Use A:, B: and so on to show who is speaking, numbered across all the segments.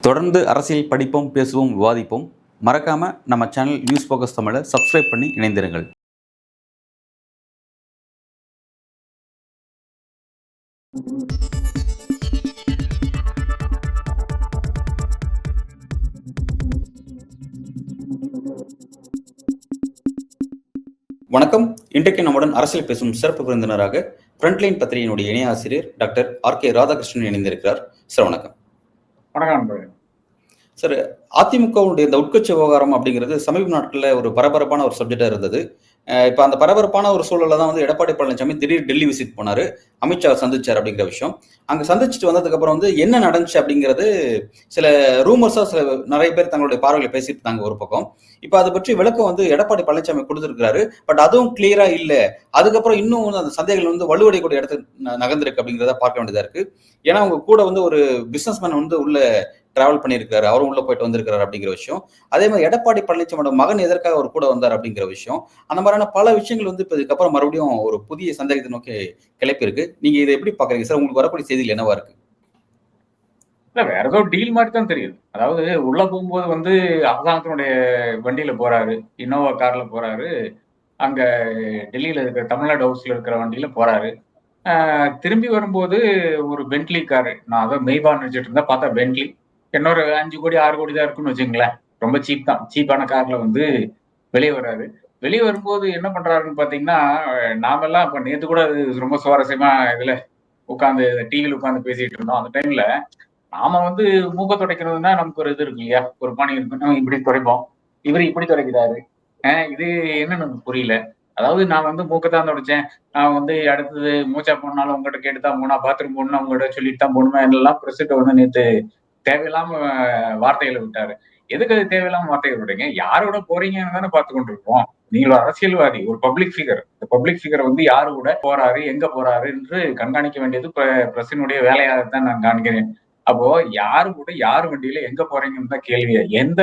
A: தொடர்ந்து அரசியல் படிப்போம், பேசுவோம், விவாதிப்போம். மறக்காம நம்ம சேனல் நியூஸ் ஃபோக்கஸ் தமிழை சப்ஸ்கிரைப் பண்ணி இணைந்திருங்கள். வணக்கம். இன்றைக்கு நம்முடன் அரசியல் பேசும் சிறப்பு விருந்தினராக ஃப்ரண்ட்லைன் பத்திரிகையினுடைய இணை ஆசிரியர் டாக்டர் ஆர்.கே. ராதாகிருஷ்ணன் இணைந்திருக்கிறார். சார் வணக்கம்.
B: வணக்கம்
A: சார், அதிமுகவுடைய இந்த உட்கட்சி விவகாரம் அப்படிங்கிறது சமீப நாட்களில் ஒரு பரபரப்பான ஒரு சப்ஜெக்டாக இருந்தது. இப்போ அந்த பரபரப்பான ஒரு சூழலில் தான் வந்து எடப்பாடி பழனிசாமி திடீர் டெல்லி விசிட் போனார், அமித்ஷா சந்திச்சார் அப்படிங்கிற விஷயம். அங்கே சந்திச்சுட்டு வந்ததுக்கப்புறம் வந்து என்ன நடந்துச்சு அப்படிங்கிறது சில ரூமர்ஸாக நிறைய பேர் தங்களுடைய பார்வையில் பேசிட்டு இருந்தாங்க ஒரு பக்கம். இப்போ அதை பற்றி விளக்கம் வந்து எடப்பாடி பழனிசாமி கொடுத்துருக்காரு. பட் அதுவும் கிளியரா இல்லை. அதுக்கப்புறம் இன்னும் வந்து அந்த சந்தேகங்கள் வந்து வலுவடையக்கூடிய இடத்துக்கு நகர்ந்திருக்கு அப்படிங்கிறத பார்க்க வேண்டியதா இருக்கு. ஏன்னா அவங்க கூட வந்து ஒரு பிசினஸ் மேன் வந்து உள்ள டிராவல் பண்ணியிருக்காரு, அவரும் உள்ள போயிட்டு வந்திருக்காரு அப்படிங்கிற விஷயம். அதே மாதிரி எடப்பாடி பழனிசாமியோட மகன் எதற்காக அவர் கூட வந்தார் அப்படிங்கிற விஷயம். அந்த மாதிரியான பல விஷயங்கள் வந்து இப்போ இதுக்கப்புறம் மறுபடியும் ஒரு புதிய சந்தேகத்தை நோக்கி கிளப்பி இருக்கு. நீங்க இதை எப்படி பாக்குறீங்க சார்? உங்களுக்கு வரக்கூடிய செய்திகள் என்னவா இருக்கு?
B: இல்ல, வேற ஏதோ டீல் மாதிரி தான் தெரியுது. அதாவது உள்ள போகும்போது வந்து அரசாங்கத்தினுடைய வண்டியில போறாரு, இன்னோவா கார்ல போறாரு. அங்க டெல்லியில இருக்கிற தமிழ்நாடு ஹவுஸ்ல இருக்கிற வண்டியில போறாரு. திரும்பி வரும்போது ஒரு பென்ட்லி காரு, நான் அதான் மெய்பான் நினைச்சிட்டு இருந்தா பார்த்தா பென்ட்லி. இன்னொரு 5 கோடி 6 கோடி தான் இருக்குன்னு வச்சுங்களேன். ரொம்ப சீப் தான். சீப்பான கார்ல வந்து வெளியே வர்றாரு. வெளியே வரும்போது என்ன பண்றாருன்னு பாத்தீங்கன்னா, நாமெல்லாம் இப்ப நேத்து கூட அது ரொம்ப சுவாரஸ்யமா இதுல உட்காந்து டிவில உட்காந்து பேசிட்டு இருந்தோம். அந்த டைம்ல நாம வந்து மூக்க துடைக்கிறதுனா நமக்கு ஒரு இது இருக்கு இல்லையா, ஒரு பணி இருக்கு, நம்ம இப்படி துடைப்போம். இவரு இப்படி துடைக்கிறாரு. இது என்னன்னு நமக்கு புரியல. அதாவது நான் வந்து மூக்கத்தான் துடைச்சேன், நான் வந்து அடுத்தது மூச்சா போனாலும் உங்ககிட்ட கேட்டுதான் போனா, பாத்ரூம் போகணும்னு உங்ககிட்ட சொல்லிட்டு தான் போகணுமா எல்லாம் பிரசிட்ட வந்து நேத்து தேவையில்லாம வார்த்தைகளை விட்டாரு. எதுக்கு அது தேவையில்லாம வார்த்தைகள் விடுறீங்க? யாரோட போறீங்கன்னு தானே பார்த்து கொண்டிருக்கோம். நீங்கள் ஒரு அரசியல்வாதி, ஒரு பப்ளிக் ஃபிகர். இந்த பப்ளிக் ஃபிகர் வந்து யாரு கூட போறாரு, எங்க போறாரு என்று கண்காணிக்க வேண்டியது பிரசினுடைய வேலையாகத்தான் நான் காண்கிறேன். அப்போ யாரு கூட யாரு வண்டியில எங்க போறீங்கன்னு தான் கேள்வி. எந்த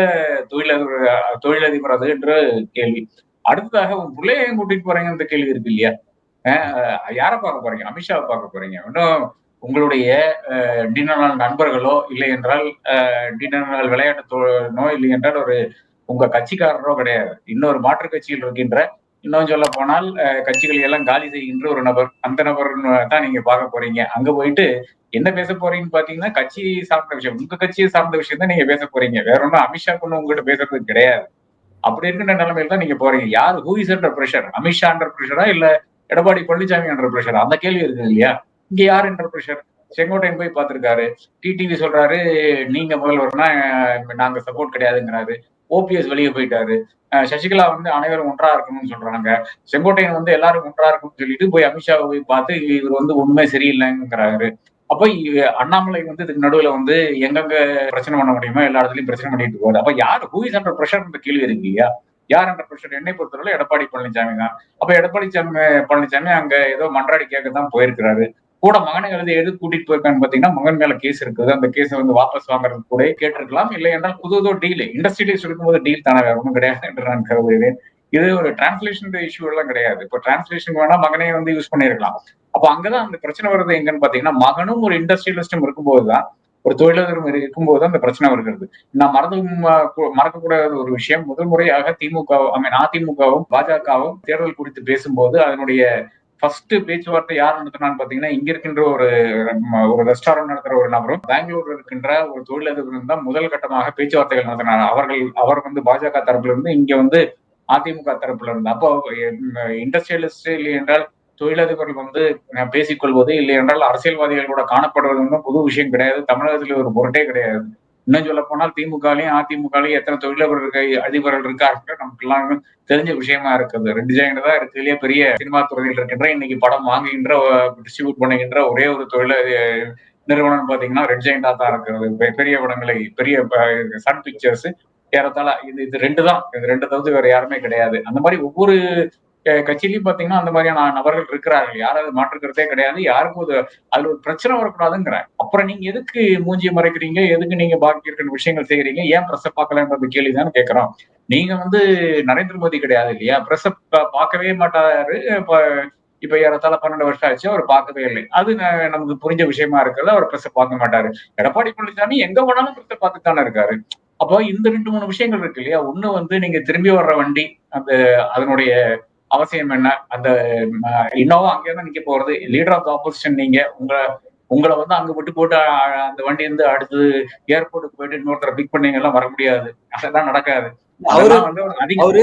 B: தொழிலதிபர் அது என்று கேள்வி. அடுத்ததாக உங்க பிள்ளைய ஏன் கூட்டிட்டு போறீங்கன்ற கேள்வி இருக்கு இல்லையா? யார பார்க்க போறீங்க? அமித்ஷாவை பார்க்க போறீங்க. இன்னும் உங்களுடைய நீண்ட நாள் நண்பர்களோ, இல்லை என்றால் நீண்ட நாள் விளையாட்டு தோழனோ, இல்லை என்றால் ஒரு உங்க கட்சிக்காரரோ கிடையாது. இன்னொரு மாற்றுக் கட்சியில் இருக்கின்ற, இன்னும் சொல்ல போனால் கட்சிகளை எல்லாம் காலி செய்கின்ற ஒரு நபர். அந்த நபர் தான் நீங்க பார்க்க போறீங்க. அங்க போயிட்டு என்ன பேச போறீங்கன்னு பாத்தீங்கன்னா, கட்சி சார்ந்த விஷயம். உங்க கட்சியை சார்ந்த விஷயம் தான் நீங்க பேச போறீங்க. வேற ஒன்றும் அமித்ஷா கொண்டு உங்ககிட்ட பேசுறது கிடையாது. அப்படி இருக்கின்ற நிலைமையில தான் நீங்க போறீங்க. யார் who is under pressure? Amit Shah under பிரஷரா, இல்ல எடப்பாடி பழனிசாமி அண்டர் பிரஷரா? அந்த கேள்வி இருக்கு இல்லையா? இங்க யார் அண்டர் பிரஷர்? செங்கோட்டையன் போய் பார்த்திருக்காரு. டிடிவி சொல்றாரு, நீங்க முதல்வர்னா நாங்க சப்போர்ட் கிடையாதுங்கிறாரு. ஓபிஎஸ் வெளியே போயிட்டாரு. சசிகலா வந்து அனைவரும் ஒன்றா இருக்கணும்னு சொல்றாங்க. செங்கோட்டையன் வந்து எல்லாரும் ஒன்றா இருக்கணும்னு சொல்லிட்டு போய் அமித்ஷாவை போய் பார்த்து இவர் வந்து ஒண்ணுமே சரியில்லைங்கிறாரு. அப்ப அண்ணாமலை வந்து இதுக்கு நடுவுல வந்து எங்கெங்க பிரச்சனை பண்ண முடியுமோ எல்லா இடத்துலயும் பிரச்சனை பண்ணிட்டு போகுது. அப்ப யார் ஹூ இஸ் அண்டர் பிரஷர் கேள்வி இருக்கு இல்லையா? யார் அண்டர் பிரஷர்? என்னை பொறுத்தவரை எடப்பாடி பழனிசாமி தான். அப்ப எடப்பாடி பழனிசாமி அங்க ஏதோ மன்றாடி கேட்க தான் போயிருக்கிறாரு. கூட மகனை எது கூட்டிட்டு போயிருக்கான்னு பாத்தீங்கன்னா, மகன் மேல கேஸ் இருக்குது. அந்த கேஸை வந்து வாபஸ் வாங்குறது கூட கேட்டிருக்கலாம். இல்லை என்றால் புதுதோ டீல், இண்டஸ்ட்ரியலிஸ்ட் இருக்கும்போது டீல் தானே, வேற ஒன்றும் கிடையாது என்று நான் கருதுகிறேன். இது ஒரு டிரான்ஸ்லேஷன் இஷ்யூ எல்லாம் கிடையாது. இப்போ டிரான்ஸ்லேஷன் வேணா மகனே வந்து யூஸ் பண்ணிருக்கலாம். அப்ப அங்கதான் அந்த பிரச்சனை வருது எங்கன்னு பாத்தீங்கன்னா, மகனும் ஒரு இண்டஸ்ட்ரியலிஸ்டும் இருக்கும்போதுதான், ஒரு தொழிலதிபரும் இருக்கும்போது அந்த பிரச்சனை வருகிறது. நான் மறக்கக்கூடாத ஒரு விஷயம், முதல் முறையாக அதிமுகவும் பாஜகவும் தேர்தல் குறித்து பேசும்போது அதனுடைய ஃபர்ஸ்ட் பேச்சுவார்த்தை யார் நடத்தினான்னு பாத்தீங்கன்னா, இங்க இருக்கின்ற ஒரு ரெஸ்டாரண்ட் நடத்துற ஒரு நபரும், பெங்களூர்ல இருக்கின்ற ஒரு தொழிலதிபரும் தான் முதல் கட்டமாக பேச்சுவார்த்தைகள் நடத்தினார். அவர் வந்து பாஜக தரப்புல இருந்து, இங்க வந்து அதிமுக தரப்புல இருந்து. அப்போ இண்டஸ்ட்ரியலிஸ்ட் இல்லை என்றால் தொழிலதிபர்கள் வந்து பேசிக்கொள்வது, இல்லை என்றால் அரசியல்வாதிகள் கூட காணப்படுவது வந்து புது விஷயம் கிடையாது. தமிழகத்துல ஒரு பொருட்டே கிடையாது. இன்னும் சொல்ல போனால் திமுகலையும் அதிமுகலையும் எத்தனை அதிபர்கள் இருக்கார்கள் நமக்கு எல்லாம் தெரிஞ்ச விஷயமா இருக்குது. 2 ஜெயண்ட் தான் இருக்கிறதுலயே பெரிய சினிமா துறையில் இருக்கின்ற, இன்னைக்கு படம் வாங்குகின்ற, டிஸ்ட்ரிபியூட் பண்ணுகின்ற ஒரே ஒரு நிறுவனம் பாத்தீங்கன்னா ரெட் ஜெயண்டா தான் இருக்கிறது. பெரிய படங்களை, பெரிய சன் பிக்சர்ஸ் ஏறத்தாழ இது 2 தான். இது 2 தவிர்த்து வேற யாருமே கிடையாது. அந்த மாதிரி ஒவ்வொரு கட்சியிலயும் பாத்தீங்கன்னா அந்த மாதிரியான நபர்கள் இருக்கிறார்கள். யாராவது மாற்றுக்கிறதே கிடையாது. யாருக்கும் அதுல ஒரு பிரச்சனை வரக்கூடாதுங்கிறேன். அப்புறம் நீங்க எதுக்கு மூஞ்சியை மறைக்கிறீங்க? எதுக்கு நீங்க பாக்கி இருக்கிற விஷயங்கள் செய்யறீங்க? ஏன் பிரஸ் பார்க்கலன்றது கேள்விதான் கேட்கிறோம். நீங்க வந்து நரேந்திர மோடி கிடையாது இல்லையா? பிரஸ் பார்க்கவே மாட்டாரு. இப்ப ஏறத்தாழ 12 வருஷம் ஆச்சு. அவர் பார்க்கவே இல்லை. அது நமக்கு புரிஞ்ச விஷயமா இருக்கிறது. அவர் பிரஸ்ஸ பார்க்க மாட்டாரு. எடப்பாடி பழனிசாமி எங்க போனாலும் பிரஸ்ஸ பார்த்துட்டு தானே இருக்காரு. அப்போ இந்த 2, 3 விஷயங்கள் இருக்கு இல்லையா? ஒண்ணு வந்து நீங்க திரும்பி வர்ற வண்டி, அந்த அதனுடைய அவசியம் என்ன? அந்த இன்னோவா அங்கேயே தான் நிக்க போறது. லீடர் ஆஃப் த ஆப்போசிஷன் நீங்க. உங்கள வந்து அங்க விட்டு போட்டு அந்த வண்டி வந்து அடுத்து ஏர்போர்ட்டுக்கு போயிட்டு இன்னொருத்தர பிக் பண்ணீங்கலாம் வர முடியாது. அதெல்லாம் நடக்காது.
A: அவரு
B: அதெல்லாம் வந்து ஒரு அதிக
A: அவரு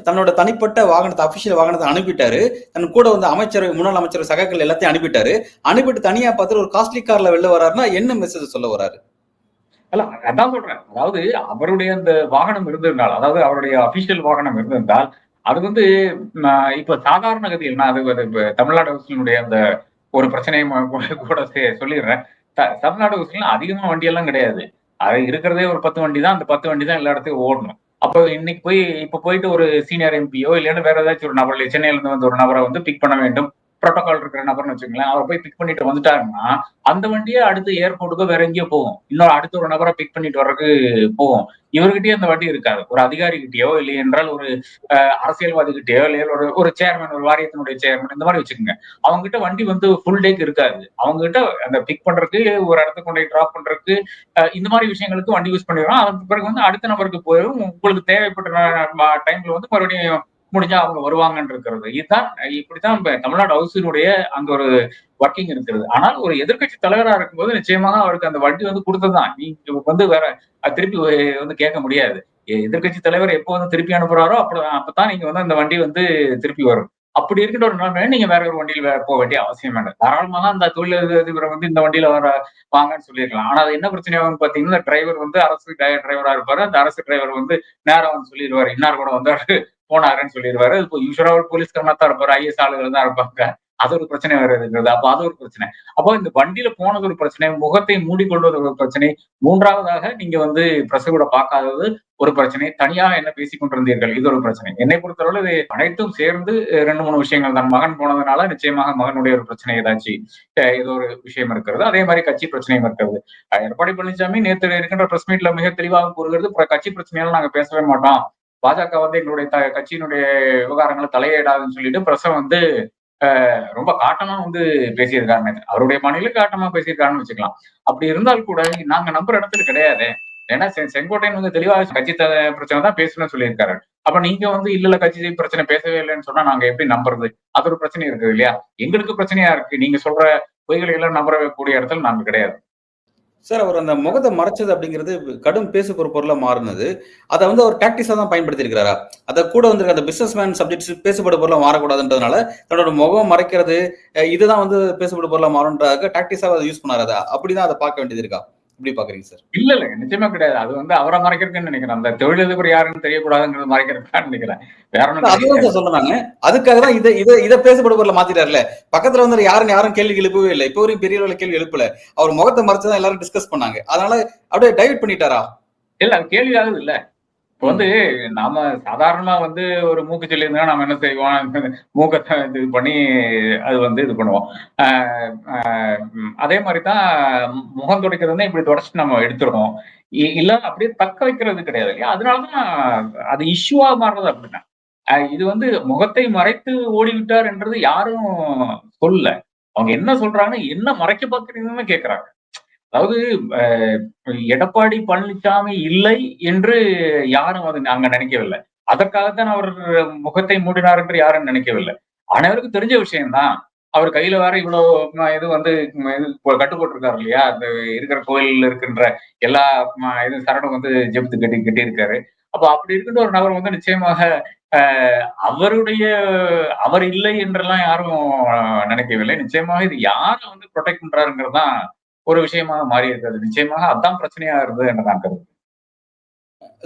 A: தன்னோட தனிப்பட்ட வாகனத்தை, அபிஷியல் வாகனத்தை அனுப்பிட்டாரு. தன் கூட வந்து அமைச்சர், முன்னாள் அமைச்சர் சகாக்கள் எல்லாத்தையும் அனுப்பிட்டாரு. அனுப்பிட்டு தனியா பார்த்துட்டு ஒரு காஸ்ட்லி கார்ல வெளில வராருன்னா என்ன மெசேஜ் சொல்ல வராரு?
B: அல்ல அதான் சொல்றேன். அதாவது அவருடைய அந்த வாகனம் இருந்திருந்தால், அதாவது அவருடைய அபிஷியல் வாகனம் இருந்திருந்தால், அது வந்து இப்ப சாதாரண கதியில் நான் அது இப்ப தமிழ்நாடு அரசினுடைய அந்த ஒரு பிரச்சனையை கூட சொல்லிடுறேன். தமிழ்நாடு அரசுல அதிகமா வண்டியெல்லாம் கிடையாது. அது இருக்கிறதே ஒரு 10 வண்டி தான். அந்த 10 வண்டி தான் எல்லா இடத்துக்கும் ஓடணும். அப்போ இன்னைக்கு இப்ப போயிட்டு ஒரு சீனியர் எம்பியோ இல்லைன்னா வேற ஏதாச்சும் ஒரு நபர் சென்னையில இருந்து வந்து ஒரு நபரை வந்து பிக் பண்ண வேண்டும். புரோட்டோகால் இருக்கிற நபர்னு வச்சுக்கோங்களேன். அவர் போய் பிக் பண்ணிட்டு வந்துட்டாருன்னா, அந்த வண்டியே அடுத்து ஏர்போர்ட்டுக்கோ வேற எங்கேயோ போகும். இன்னும் அடுத்த ஒரு நபரை பிக் பண்ணிட்டு வர்றதுக்கு போகும். இவர்கிட்டயே அந்த வண்டி இருக்காது. ஒரு அதிகாரி கிட்டயோ இல்லை என்றால் ஒரு அரசியல்வாதி கிட்டயோ இல்ல ஒரு சேர்மன், ஒரு வாரியத்தினுடைய சேர்மன் இந்த மாதிரி வச்சுக்கோங்க. அவங்க கிட்ட வண்டி வந்து ஃபுல் டேக்கு இருக்காது. அவங்க கிட்ட அந்த பிக் பண்றதுக்கு, ஒரு இடத்துக்கு கொண்டு போய் டிராப் பண்றதுக்கு, இந்த மாதிரி விஷயங்களுக்கு வண்டி யூஸ் பண்ணிடுவோம். அதுக்கு பிறகு வந்து அடுத்த நபருக்கு போயிடும். உங்களுக்கு தேவைப்பட்ட டைம்ல வந்து மறுபடியும் முடிஞ்சா அவங்க வருவாங்கன்னு இருக்கிறது. இதுதான் இப்படித்தான் தமிழ்நாடு ஹவுஸினுடைய அந்த ஒரு ஒர்க்கிங் இருக்கிறது. ஆனால் ஒரு எதிர்க்கட்சி தலைவரா இருக்கும்போது நிச்சயமாக அவருக்கு அந்த வண்டி வந்து கொடுத்ததுதான். நீங்க வந்து வேற திருப்பி வந்து கேட்க முடியாது. எதிர்க்கட்சி தலைவர் எப்போ வந்து திருப்பி அனுப்புறாரோ அப்பதான் நீங்க வந்து அந்த வண்டி வந்து திருப்பி வரும். அப்படி இருக்கின்ற ஒரு நிலைமையில நீங்க வேற ஒரு வண்டியில போக வேண்டிய அவசியம் வேண்டாம். தாராளமாக அந்த தொழிலதிபரை வந்து இந்த வண்டியில வாங்கன்னு சொல்லியிருக்கலாம். ஆனா அது என்ன பிரச்சனையாகும்னு பாத்தீங்கன்னா, டிரைவர் வந்து அரசு டிரைவரா இருப்பாரு. அந்த அரசு டிரைவர் வந்து நேரா வந்து சொல்லிடுவாரு. இன்னார் கூட வந்தாரு போனாருன்னு சொல்லிடுவாரு. இப்போ யூசுவலா ஒரு போலீஸ்காரனா தான் இருப்பாரு. ஐஏஎஸ் ஆளுகள் தான் இருப்பாங்க. அது ஒரு பிரச்சனை வேற இருக்கிறது. அப்ப அது ஒரு பிரச்சனை. அப்போ இந்த வண்டியில போனது ஒரு பிரச்சனை, முகத்தை மூடிக்கொள்வது ஒரு பிரச்சனை. 3வதாக நீங்க வந்து பிரஸ் கூட பார்க்காதது ஒரு பிரச்சனை. தனியாக என்ன பேசிக் கொண்டிருந்தீர்கள்? இது ஒரு பிரச்சனை. என்னை பொறுத்தளவுல இது அனைத்தும் சேர்ந்து 2, 3 விஷயங்கள் தான். மகன் போனதுனால நிச்சயமாக மகனுடைய ஒரு பிரச்சனை ஏதாச்சும் ஏதோ ஒரு விஷயம் இருக்கிறது. அதே மாதிரி கட்சி பிரச்சனையும் இருக்கிறது. எடப்பாடி பழனிசாமி நேற்று இருக்கின்ற பிரஸ் மீட்ல மிக தெளிவாக கூறுகிறது, கட்சி பிரச்சனையால நாங்க பேசவே மாட்டோம். பாஜக வந்து எங்களுடைய கட்சியினுடைய விவகாரங்களை தலையிடாதுன்னு சொல்லிட்டு பிரஸ வந்து ரொம்ப காட்டமா வந்து பேசியிருக்காருன்னு. அவருடைய மாநில காட்டமா பேசியிருக்காருன்னு வச்சுக்கலாம். அப்படி இருந்தால் கூட நாங்க நம்புற இடத்துல கிடையாது. ஏன்னா செங்கோட்டையன் வந்து தெளிவாக கட்சி பிரச்சனை தான் பேசணும்னு சொல்லியிருக்காரு. அப்ப நீங்க வந்து இல்ல கட்சி பிரச்சனை பேசவே இல்லைன்னு சொன்னா நாங்க எப்படி நம்புறது? அது ஒரு பிரச்சனை இருக்குது இல்லையா? எங்களுக்கு பிரச்சனையா இருக்கு. நீங்க சொல்ற பொய்களை எல்லாம் நம்பக்கூடிய இடத்துல நாங்க கிடையாது.
A: சார், அவர் அந்த முகத்தை மறைச்சது அப்படிங்கிறது கடும் பேசு பொருளா மாறினது. அதை வந்து அவர் டாக்டிஸா தான் பயன்படுத்தி இருக்கிறாரா? அதை கூட வந்திருக்க அந்த பிசினஸ் மேன் சப்ஜெக்ட்ஸ் பேசுபடு பொருளா மாறக்கூடாதுன்றதுனால தன்னோட முகம் மறைக்கிறது, இதுதான் வந்து பேசுபடு பொருளா மாறும்ன்றதுக்கு டாக்டிஸா அதை யூஸ் பண்ணாரு. அப்படிதான் அதை பார்க்க வேண்டியது இருக்கா? எப்படி பாக்குறீங்க சார்?
B: இல்ல நிச்சயமா கிடையாது. அது வந்து அவரை மறைக்கிறதுக்குன்னு நினைக்கிறேன். அந்த தொழிலதிபர் யாருன்னு தெரியக்கூடாதுங்கிறது மறைக்கிறதுக்கான்னு நினைக்கிறேன். வேற ஒன்றும்
A: அதுதான் சார் சொல்றேன் நானு. அதுக்காக தான் இதை பேசுபடு பொருளா மாத்திட்டாருல. பக்கத்துல வந்து யாரும் கேள்வி எழுப்பவே இல்லை. இப்போ வரைக்கும் பெரிய அளவுல கேள்வி எழுப்பல. அவர் முகத்தை மறைச்சதான் எல்லாரும் டிஸ்கஸ் பண்ணாங்க. அதனால அப்படியே டைவர்ட் பண்ணிட்டாரா?
B: இல்ல அது கேள்வியாகுது இல்ல. இப்ப வந்து நாம சாதாரணமா வந்து ஒரு மூக்கு சொல்லியிருந்தா நம்ம என்ன செய்வோம்? மூக்கத்தை இது பண்ணி அது வந்து இது பண்ணுவோம். அதே மாதிரிதான் முகம் துடைக்கிறது இப்படி தொடச்சிட்டு நம்ம எடுத்துருவோம். இல்ல அப்படியே தக்க வைக்கிறது கிடையாது இல்லையா? அதனாலதான் அது இஷ்யூவா மாறுறது அப்படின்னா. இது வந்து முகத்தை மறைத்து ஓடிவிட்டார் என்றது யாரும் சொல்லல. அவங்க என்ன சொல்றாங்கன்னா, என்ன மறைக்க பார்க்கிறீங்கன்னு கேட்கிறாங்க. அதாவது எடப்பாடி பழனிசாமி இல்லை என்று யாரும் அது நாங்க நினைக்கவில்லை. அதற்காகத்தான் அவர் முகத்தை மூடினார் என்று யாரும் நினைக்கவில்லை. அனைவருக்கும் தெரிஞ்ச விஷயம்தான். அவர் கையில வேற இவ்வளவு இது வந்து இது கட்டுப்பட்டிருக்காரு இல்லையா? அந்த இருக்கிற கோயில்ல இருக்கின்ற எல்லா இது சரடும் வந்து ஜெபத்து கட்டி இருக்காரு. அப்ப அப்படி இருக்கின்ற ஒரு நபர் வந்து நிச்சயமாக அவருடைய அவர் இல்லை என்றெல்லாம் யாரும் நினைக்கவில்லை. நிச்சயமாக இது யாரை வந்து ப்ரொடெக்ட் பண்றாருங்கிறது தான் ஒரு விஷயமாக மாறி இருக்கிறது. நிச்சயமாக அதான் பிரச்சனையா இருந்தது என்று நான் கருதுகிறேன்.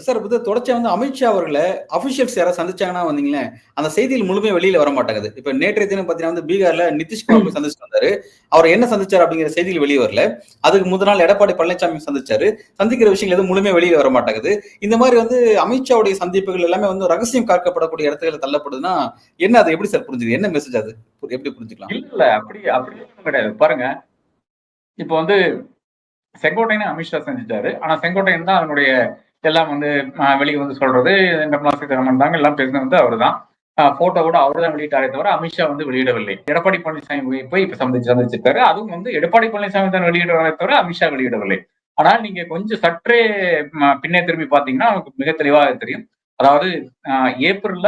A: சார், வந்து தொடர்ச்சியா வந்து அமித்ஷா அவர்களை அபிஷியல்ஸ் யாராவது சந்திச்சாங்கன்னா வந்தீங்களேன், அந்த செய்தியில் முழுமையா வெளியில வர மாட்டேங்குது. இப்ப நேற்றைய தினம் பாத்தீங்கன்னா வந்து பீகார்ல நிதிஷ்குமார் போய் சந்திச்சுட்டு வந்தாரு. அவர் என்ன சந்திச்சாரு அப்படிங்கிற செய்தியில் வெளியே வரல. அதுக்கு முதல் நாள் எடப்பாடி பழனிசாமி சந்திச்சாரு. சந்திக்கிற விஷயங்கள் எதுவும் முழுமையா வெளியில வர மாட்டேங்குது. இந்த மாதிரி வந்து அமித்ஷாவுடைய சந்திப்புகள் எல்லாமே வந்து ரகசியம் காக்கப்படக்கூடிய இடத்துல தள்ளப்படுதுன்னா என்ன, அது எப்படி சார் புரிஞ்சுது? என்ன மெசேஜ் அது? எப்படி புரிஞ்சுக்கலாம்?
B: இல்ல அப்படி கிடையாது. பாருங்க, இப்ப வந்து செங்கோட்டையனை அமித்ஷா செஞ்சுட்டாரு. ஆனா செங்கோட்டையன் தான் அதனுடைய எல்லாம் வந்து வெளியே வந்து சொல்றது, நிர்மலா சீதாராமன் தாங்க எல்லாம் பேசினது வந்து அவருதான். போட்டோவோட அவர் தான் வெளியிட்டாரே தவிர அமித்ஷா வந்து வெளியிடவில்லை. எடப்பாடி பழனிசாமி போய் இப்ப சந்திச்சிருக்காரு. அதுவும் வந்து எடப்பாடி பழனிசாமி தான் வெளியிடுவாரே தவிர அமித்ஷா வெளியிடவில்லை. ஆனால் நீங்க கொஞ்சம் சற்றே பின்னே திரும்பி பாத்தீங்கன்னா நமக்கு மிக தெளிவாக தெரியும். அதாவது ஏப்ரல்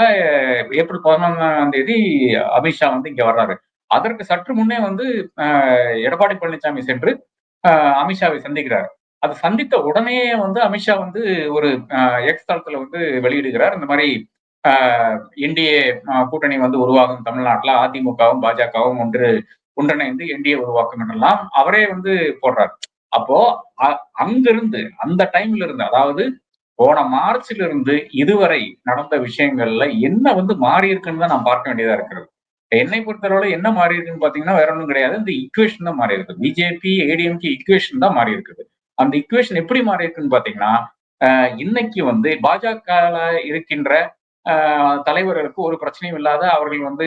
B: 11ஆம் தேதி அமித்ஷா வந்து இங்க வர்றாரு. அதற்கு சற்று முன்னே வந்து எடப்பாடி பழனிசாமி சென்று அமித்ஷாவை சந்திக்கிறார். அது சந்தித்த உடனே வந்து அமித்ஷா வந்து ஒரு எக்ஸ் தளத்துல வந்து வெளியிடுகிறார். இந்த மாதிரி என்டிஏ கூட்டணி வந்து உருவாகும் தமிழ்நாட்டுல, அதிமுகவும் பாஜகவும் ஒன்றிணைந்து என்டிஏ உருவாக்கும் என்றெல்லாம் அவரே வந்து போடுறார். அப்போ அங்கிருந்து அந்த டைம்ல இருந்து, அதாவது போன மார்ச்ல இருந்து இதுவரை நடந்த விஷயங்கள்ல என்ன வந்து மாறி இருக்குன்னு தான் நான் பார்க்க வேண்டியதா இருக்கிறது. என்னை பொறுத்தளவுல என்ன மாறி இருக்குன்னு பாத்தீங்கன்னா வேற ஒன்றும் கிடையாது. இந்த ஈக்குவேஷன் தான் மாறி இருக்கு. பிஜேபி ஏடிஎம்கே ஈக்குவேஷன் தான் மாறி இருக்குது. அந்த ஈக்குவேஷன் எப்படி மாறி இருக்குன்னு பாத்தீங்கன்னா, இன்னைக்கு வந்து பாஜக இருக்கின்ற தலைவர்களுக்கு ஒரு பிரச்சனையும் இல்லாத அவர்கள் வந்து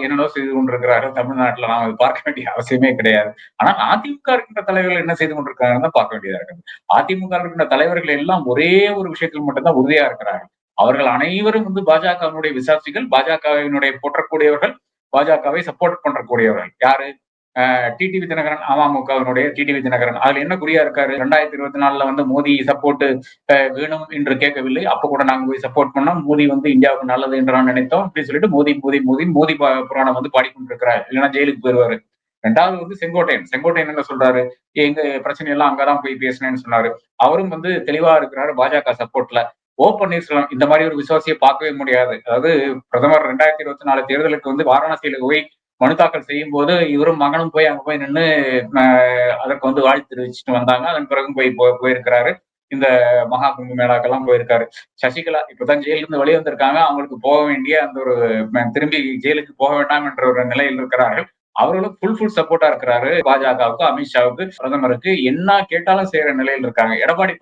B: என்னென்னோ செய்து கொண்டிருக்கிறார்கள் தமிழ்நாட்டுல. நாம் பார்க்க வேண்டிய அவசியமே கிடையாது. ஆனால் அதிமுக இருக்கின்ற தலைவர்கள் என்ன செய்து கொண்டிருக்காங்கன்னு தான் பார்க்க வேண்டியதா இருக்குது. அதிமுக இருக்கின்ற தலைவர்கள் எல்லாம் ஒரே ஒரு விஷயத்தில் மட்டும்தான் உறுதியா இருக்கிறார்கள். அவர்கள் அனைவரும் வந்து பாஜகவினுடைய விசுவாசிகள், பாஜகவினுடைய போற்றக்கூடியவர்கள், பாஜகவை சப்போர்ட் பண்றக்கூடியவர்கள். யாரு? டிடிவி தினகரன், அமமுகவினுடைய டிடிவி தினகரன். அதுல என்ன குறியா இருக்காரு? 2024 வந்து மோடி சப்போர்ட் வேணும் என்று கேட்கவில்லை. அப்ப கூட நாங்க போய் சப்போர்ட் பண்ணோம். மோடி வந்து இந்தியாவுக்கு நல்லது என்று நான் நினைத்தோம் அப்படின்னு சொல்லிட்டு மோடி புராணம் வந்து பாடிக்கொண்டிருக்கிறார். இல்லைன்னா ஜெயிலுக்கு போயிருவாரு. ரெண்டாவது வந்து செங்கோட்டையன் என்ன சொல்றாரு? எங்க பிரச்சனை எல்லாம் அங்கதான் போய் பேசினேன்னு சொன்னாரு. அவரும் வந்து தெளிவா இருக்கிறாரு பாஜக சப்போர்ட்ல. பன்னீர்செல்வம் இந்த மாதிரி ஒரு விசுவாசியை பார்க்கவே முடியாது. அதாவது பிரதமர் 2024 தேர்தலுக்கு வந்து வாரணாசியில போய் மனு தாக்கல் செய்யும் போது இவரும் மகனும் போய் அங்க போய் நின்று அதற்கு வந்து வாழ்த்து தெரிவிச்சுட்டு வந்தாங்க. அதன் பிறகும் போயிருக்கிறாரு. இந்த மகா கும்ப மேளாக்கெல்லாம் போயிருக்காரு. சசிகலா இப்பதான் ஜெயில இருந்து வெளியே வந்திருக்காங்க. அவங்களுக்கு போக வேண்டிய அந்த ஒரு திரும்பி ஜெயிலுக்கு போக வேண்டாம் என்ற ஒரு நிலையில் இருக்கிறார்கள். அவர்களும் ஃபுல் சப்போர்ட்டா இருக்கிறாரு பாஜகவுக்கு, அமித்ஷாவுக்கு, பிரதமருக்கு என்ன கேட்டாலும் செய்யற நிலையில் இருக்காங்க. எடப்பாடி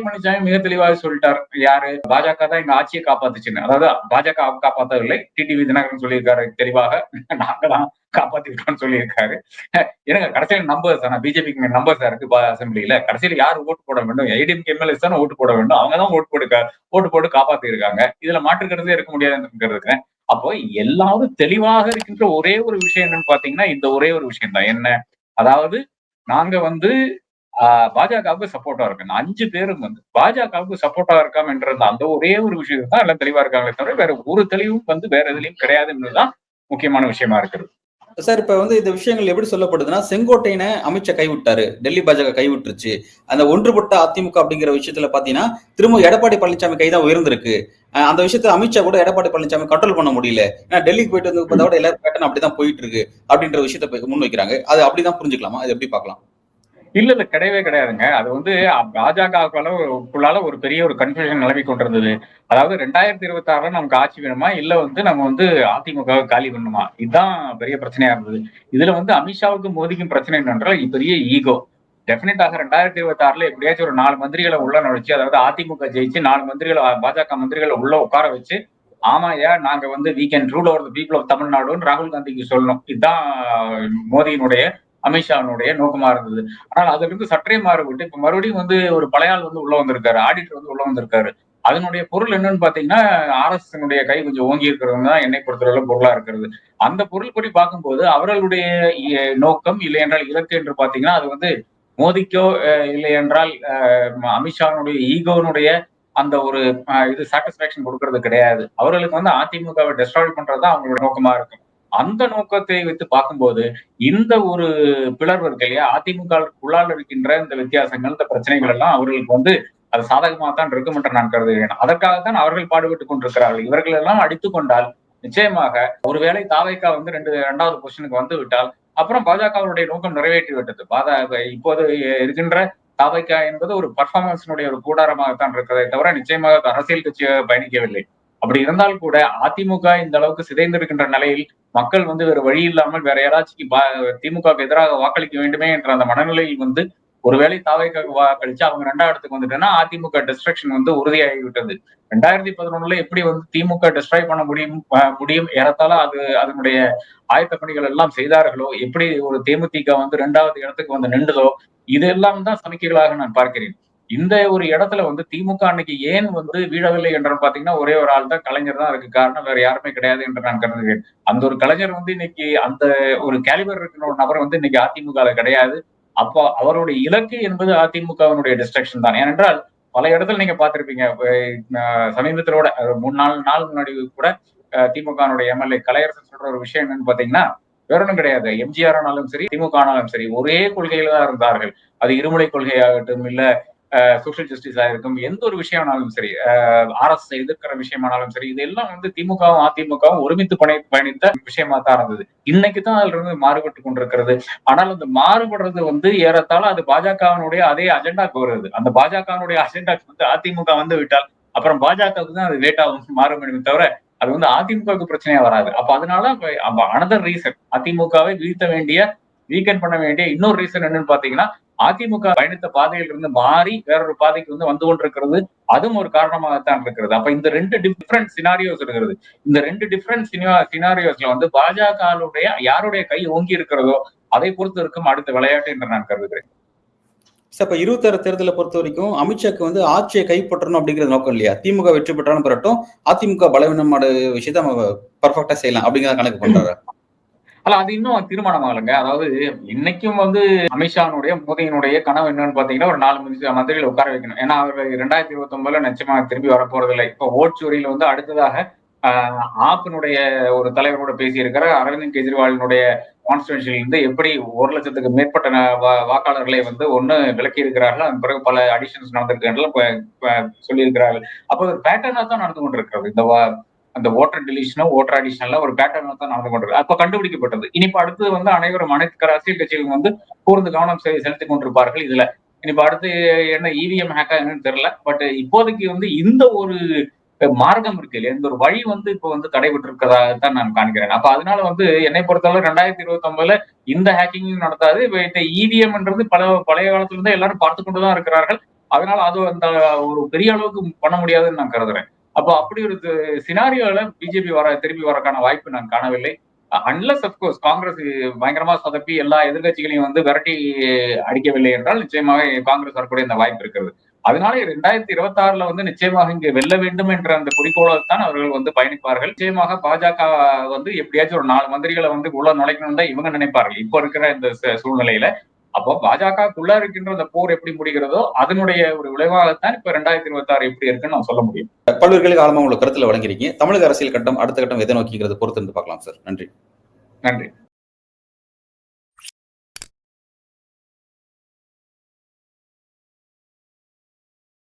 B: பழனிசாமி மிக தெளிவாக சொல்லிட்டார். யாரு? பாஜக தான் எங்க ஆட்சியை காப்பாத்துச்சுன்னு. அதாவது பாஜக காப்பாற்றவில்லை. டிடிவி தினகரன் சொல்லியிருக்காரு தெளிவாக. நாங்க தான் காப்பாத்திருக்கோம்னு சொல்லியிருக்காரு. ஏன்னா கடைசியில நம்பர்ஸ் ஆனா பிஜேபிக்கு நம்பர்ஸ் இருக்கு அசம்பிளியில. கடைசியில யார் ஓட்டு போட வேண்டும்? ஏடிஎம்கே எம்எல்ஏஸ் தானே ஓட்டு போட வேண்டும். அவங்க தான் ஓட்டு போட்டு காப்பாத்தி இருக்காங்க. இதுல மாற்றுக்கிறதே இருக்க முடியாதுன்னு இருக்கிறேன். அப்போ எல்லாரும் தெளிவாக இருக்கின்ற ஒரே ஒரு விஷயம் என்னன்னு பாத்தீங்கன்னா இந்த ஒரே ஒரு விஷயம் தான். என்ன? அதாவது நாங்க வந்து பாஜகவுக்கு சப்போர்ட்டா இருக்கு. 5 பேரும் வந்து பாஜகவுக்கு சப்போர்ட்டா இருக்காம என்ற அந்த ஒரே ஒரு விஷயம் தான் எல்லாம் தெளிவா இருக்காங்களே தவிர வேற ஒரு தெளிவும் வந்து வேற எதுலயும் கிடையாது என்பதுதான் முக்கியமான விஷயமா இருக்கிறது.
A: சார், இப்ப வந்து இந்த விஷயங்கள் எப்படி சொல்லப்படுதுன்னா, செங்கோட்டையனை அமித்ஷா கைவிட்டாரு, டெல்லி பாஜக கைவிட்டுருச்சு. அந்த ஒன்றுபட்ட அதிமுக அப்படிங்கிற விஷயத்துல பாத்தீங்கன்னா திரும்ப எடப்பாடி பழனிசாமி கைதான் உயர்ந்திருக்கு. அந்த விஷயத்துல அமித்ஷா கூட எடப்பாடி பழனிசாமி கண்ட்ரோல் பண்ண முடியல. ஏன்னா டெல்லிக்கு போயிட்டு வந்து பார்த்தா கூட எல்லாரும் பேட்டர்ன் அப்படிதான் போயிட்டு இருக்கு அப்படின்ற விஷயத்த முன் வைக்கிறாங்க. அது அப்படிதான் புரிஞ்சுக்கலாமா? அது எப்படி பார்க்கலாம்?
B: இல்ல கிடையவே கிடையாதுங்க. அது வந்து பாஜகவுக்குள்ளால ஒரு பெரிய ஒரு கன்ஃபியூஷன் நிலவி கொண்டிருந்தது. அதாவது 2026 நமக்கு ஆட்சி வேணுமா? இல்ல வந்து நம்ம வந்து அதிமுகவை காலி பண்ணணுமா? இதுதான் பெரிய பிரச்சனையா இருந்தது. இதுல வந்து அமித்ஷாவுக்கும் மோடிக்கும் பிரச்சனை என்னென்றால் பெரிய ஈகோ. டெஃபினட்டாக 2026 எப்படியாச்சும் ஒரு 4 மந்திரிகளை உள்ள நுழைச்சு, அதாவது அதிமுக ஜெயிச்சு 4 மந்திரிகளை பாஜக மந்திரிகளை உள்ள உட்கார வச்சு, ஆமாயா நாங்க வந்து we can rule over the people of தமிழ்நாடுன்னு ராகுல் காந்திக்கு சொல்லணும். இதுதான் மோடியினுடைய, அமித்ஷாவினுடைய நோக்கமா இருந்தது. ஆனால் அதுல இருந்து சற்றே மாறுபட்டு இப்ப மறுபடியும் வந்து ஒரு பழைய ஆள் வந்து உள்ள வந்திருக்காரு. ஆடிட்டர் வந்து உள்ள வந்திருக்காரு. அதனுடைய பொருள் என்னன்னு பாத்தீங்கன்னா ஆர்எஸ்எஸ் கை கொஞ்சம் ஓங்கி இருக்கிறது தான் என்னை பொறுத்தவரை பொருளா இருக்கிறது. அந்த பொருள் படி பார்க்கும்போது அவர்களுடைய நோக்கம் இல்லை என்றால் இலக்கு என்று பாத்தீங்கன்னா அது வந்து மோடிக்கோ இல்லை என்றால் அமித்ஷாவினுடைய ஈகோனுடைய அந்த ஒரு இது சாட்டிஸ்பாக்சன் கொடுக்கறது கிடையாது. அவர்களுக்கு வந்து அதிமுகவை டெஸ்ட்ராய் பண்றதுதான் அவங்களோட நோக்கமா இருக்கும். அந்த நோக்கத்தை வைத்து பார்க்கும்போது இந்த ஒரு பிளர்வு இருக்கு இல்லையா, அதிமுகவுக்குள்ளால் இருக்கின்ற இந்த வித்தியாசங்கள், இந்த பிரச்சனைகள் எல்லாம் அவர்களுக்கு வந்து அது சாதகமாக தான் இருக்கும் என்று நான் கருதுகிறேன். அதற்காகத்தான் அவர்கள் பாடுபட்டுக் கொண்டிருக்கிறார்கள். இவர்கள் எல்லாம் அடித்துக் கொண்டால் நிச்சயமாக ஒருவேளை தாவேக்கா வந்து இரண்டாவது பொசிஷனுக்கு வந்து விட்டால் அப்புறம் பாஜகவுடைய நோக்கம் நிறைவேற்றி விட்டது. இப்போது இருக்கின்ற தாவேக்கா என்பது ஒரு பர்ஃபார்மன்ஸினுடைய ஒரு கூடாரமாகத்தான் இருக்கிறதை தவிர நிச்சயமாக அரசியல் கட்சியாக பயணிக்கவில்லை. அப்படி இருந்தால் கூட அதிமுக இந்த அளவுக்கு சிதைந்திருக்கின்ற நிலையில் மக்கள் வந்து வேற வழி இல்லாமல் வேற யாராச்சும் திமுகவுக்கு எதிராக வாக்களிக்க வேண்டுமே என்ற அந்த மனநிலையில் வந்து ஒருவேளை தாவேக்காக வாக்களிச்சு அவங்க 2ஆவது இடத்துக்கு வந்துட்டேன்னா அதிமுக டிஸ்ட்ரக்ஷன் வந்து உறுதியாகிவிட்டது. 2011 எப்படி வந்து திமுக டிஸ்ட்ராய் பண்ண முடியும் ஏறத்தாழ அதனுடைய ஆயத்த பணிகள் எல்லாம் செய்தார்களோ, எப்படி ஒரு தேமுதிக வந்து 2ஆவது இடத்துக்கு வந்து நின்றதோ, இதெல்லாம் தான் சமிக்கைகளாக நான் பார்க்கிறேன். இந்த ஒரு இடத்துல வந்து திமுக அன்னைக்கு ஏன் வந்து வீழவில்லை என்று பாத்தீங்கன்னா ஒரே ஒரு ஆள் தான், கலைஞர் தான். அதுக்கு காரணம் வேற யாருமே கிடையாது என்று நான் கருதுகிறேன். அந்த ஒரு கலைஞர் வந்து இன்னைக்கு அந்த ஒரு கேலிபர் இருக்கிற ஒரு நபர் வந்து இன்னைக்கு அதிமுக கிடையாது. அப்போ அவருடைய இலக்கு என்பது அதிமுகவினுடைய டிஸ்ட்ரக்ஷன் தான். ஏனென்றால் பல இடத்துல நீங்க பார்த்திருப்பீங்க. சமீபத்தில் கூட 3-4 நாள் முன்னாடி கூட திமுகனுடைய எம்எல்ஏ கலையரசன் சொல்ற ஒரு விஷயம் என்னன்னு பாத்தீங்கன்னா, வேற ஒன்றும் கிடையாது. எம்ஜிஆர் ஆனாலும் சரி, திமுக ஆனாலும் சரி, ஒரே கொள்கையில தான் இருந்தார்கள். அது இருமொழி கொள்கையாகட்டும், இல்ல சோசியல் ஜஸ்டிஸ் ஆயிருக்கும், எந்த ஒரு விஷயம்னாலும் சரி, RSS எதிர்க்கிற விஷயமானாலும் சரி, இதெல்லாம் வந்து திமுகவும் அதிமுகவும் ஒருமித்து பயணித்த விஷயமா தான் இருந்தது. இன்னைக்கு தான் அதுல இருந்து மாறுபட்டு கொண்டிருக்கிறது. ஆனால் அந்த மாறுபடுறது வந்து ஏறத்தாழ அது பாஜகவினுடைய அதே அஜெண்டாக்கு வருது. அந்த பாஜகவினுடைய அஜெண்டாக்கு வந்து அதிமுக வந்து விட்டால் அப்புறம் பாஜகவுக்கு தான் அது வேட்டா மாறுபடுமே தவிர அது வந்து அதிமுகவுக்கு பிரச்சனையா வராது. அப்ப அதனால அனதர் ரீசன் அதிமுகவை வீழ்த்த வேண்டிய, வீக்கெண்ட் பண்ண வேண்டிய இன்னொரு ரீசன் என்னன்னு பாத்தீங்கன்னா, அதிமுக பயணித்த பாதையில இருந்து மாறி வேறொரு பாதைக்கு வந்து கொண்டிருக்கிறது. அதுவும் ஒரு காரணமாகத்தான் இருக்கிறது. அப்ப இந்த 2 டிஃபரெண்ட் சினாரியோஸ் இருக்கிறது. இந்த 2 டிஃபரெண்ட் சினாரியோஸ்ல வந்து பாஜகவுடைய யாருடைய கை ஓங்கி இருக்கிறதோ அதை பொறுத்து இருக்கும் அடுத்த விளையாட்டு என்று நான் கருதுகிறேன்.
A: சார், இப்ப 26 தேர்தலை பொறுத்த வரைக்கும் அமித்ஷாக்கு வந்து ஆட்சியை கைப்பற்றணும் அப்படிங்கிறது நோக்கம் இல்லையா? திமுக வெற்றி பெற்றாலும் பெறட்டும், அதிமுக பலவீனமான விஷயத்த நம்ம பர்ஃபெக்டா செய்யலாம் அப்படிங்கிற கணக்கு பண்றாரு.
B: அல்ல அது இன்னும் தீர்மானம் ஆகலைங்க. அதாவது இன்னைக்கும் வந்து அமித்ஷானுடைய மோடியினுடைய கனவு என்னன்னு பாத்தீங்கன்னா, ஒரு 4 மந்திரிகளை உட்கார வைக்கணும். ஏன்னா அவர் 2029 நிச்சயமா திரும்பி வரப்போறதில்லை. இப்போ ஓட்சூரியில வந்து அடுத்ததாக ஆப்பினுடைய ஒரு தலைவரோட பேசியிருக்கிற அரவிந்த் கெஜ்ரிவாலினுடைய கான்ஸ்டிடுவன்சியில் இருந்து எப்படி 1,00,000க்கு மேற்பட்ட வாக்காளர்களை வந்து விலக்கி இருக்கிறார்கள், அதன் பிறகு பல அடிஷன்ஸ் நடந்திருக்கு சொல்லியிருக்கிறார்கள். அப்போ ஒரு பேட்டர்னா தான் நடந்து கொண்டிருக்கிறது. அந்த ஓட்டர் டெலிஷனோ ஓட்டர் அடிஷனல்ல ஒரு பேட்டர்னா தான் நடந்து கொண்டிருக்கு. அப்ப கண்டுபிடிக்கப்பட்டது. இனிப்ப அடுத்தது வந்து அனைவரும் அனைத்து அரசியல் கட்சிகளும் வந்து கூர்ந்து கவனம் செலுத்திக் கொண்டிருப்பார்கள் இதுல. இனிப்ப அடுத்து என்ன இவிஎம் ஹேக்கா என்னன்னு தெரியல. பட் இப்போதைக்கு வந்து இந்த ஒரு மார்க்கம் இருக்கு இல்லையா, இந்த ஒரு வழி வந்து இப்ப வந்து தடைபட்டு இருக்கிறதாகத்தான் நான் காண்கிறேன். அப்ப அதனால வந்து என்னை பொறுத்தவரை 2029 இந்த ஹேக்கிங் நடத்தாது. இந்த இவிஎம்ன்றது பழைய காலத்துல இருந்து எல்லாரும் பார்த்து கொண்டுதான் இருக்கிறார்கள். அதனால அது அந்த ஒரு பெரிய அளவுக்கு பண்ண முடியாதுன்னு நான் கருதுறேன். அப்போ அப்படி ஒரு சினாரியோல பிஜேபி திரும்பி வரக்கான வாய்ப்பு நான் காணவில்லை. அன்லஸ் அப்கோர்ஸ் காங்கிரஸ் பயங்கரமா சொதப்பி எல்லா எதிர்கட்சிகளையும் வந்து விரட்டி அடிக்கவில்லை என்றால் நிச்சயமாக காங்கிரஸ் வரக்கூடிய இந்த வாய்ப்பு இருக்கிறது. அதனால 2026 வந்து நிச்சயமாக இங்கு வெல்ல வேண்டும் என்ற அந்த குறிக்கோளத்தான் அவர்கள் வந்து பயணிப்பார்கள். நிச்சயமாக பாஜக வந்து எப்படியாச்சும் ஒரு 4 மந்திரிகளை வந்து உள்ள நுழைக்கணும் தான் இவங்க நினைப்பார்கள் இப்ப இருக்கிற இந்த சூழ்நிலையில. அப்போ பாஜகக்குள்ள இருக்கின்ற அந்த போர் எப்படி முடிகிறதோ அதனுடைய ஒரு விளைவாகத்தான் இப்ப 2026 எப்படி இருக்குன்னு நான் சொல்ல முடியும்.
A: பல்வேறு ஆழமா உங்களுக்கு கருத்துல வழங்கிருக்கீங்க. தமிழக அரசியல் கட்டம் அடுத்த கட்டம் எதை நோக்கிங்கிறது பொறுத்து இருந்து பார்க்கலாம் சார். நன்றி.
B: நன்றி.